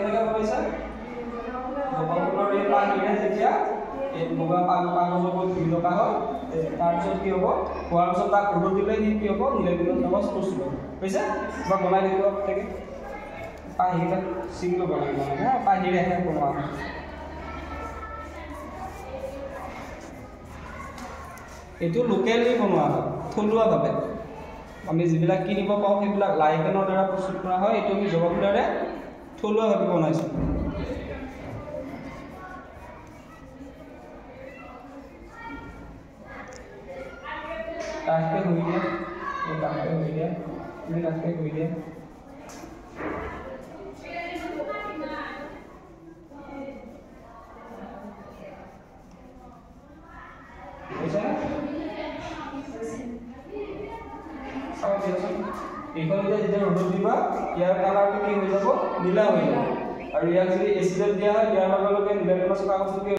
কেনেকৈ বনাইছে জবা ফুলৰ এই পাহিৰে যেতিয়া এই বগা কাগজৰ ওপৰত ধুই থকা হয় তাৰপিছত কি হ'ব হোৱাৰ পিছত তাক ৰ'দত দিলে কি হ'ব নীলগিৰি কাগজ প্ৰস্তুত হ'ব বুজিছে বা বনাই দিব লাগে পাহিৰে চিংল বনাই হা পাহিৰেহে বনোৱা হয় এইটো লোকেলি বনোৱা হয় থলুৱাভাৱে আমি যিবিলাক কিনিব পাওঁ সেইবিলাক লাইকেনৰ দ্বাৰা প্ৰস্তুত কৰা হয় এইটো আমি জবা ফুলেৰে থলুৱাভাৱে বনাইছোঁ কাঠকে হৈ দিয়ে এই কাঠকে হৈ দিয়ে তুমি কাঠকে হৈ দিয়ে এইখন যেতিয়া ৰ'দত দিবা ইয়াৰ কালাৰটো কি হৈ যাব নীলা হৈ যাব আৰু ইয়াক যদি এচিডত দিয়া হয় ইয়াৰ লগে লগে নীলা কাগজটো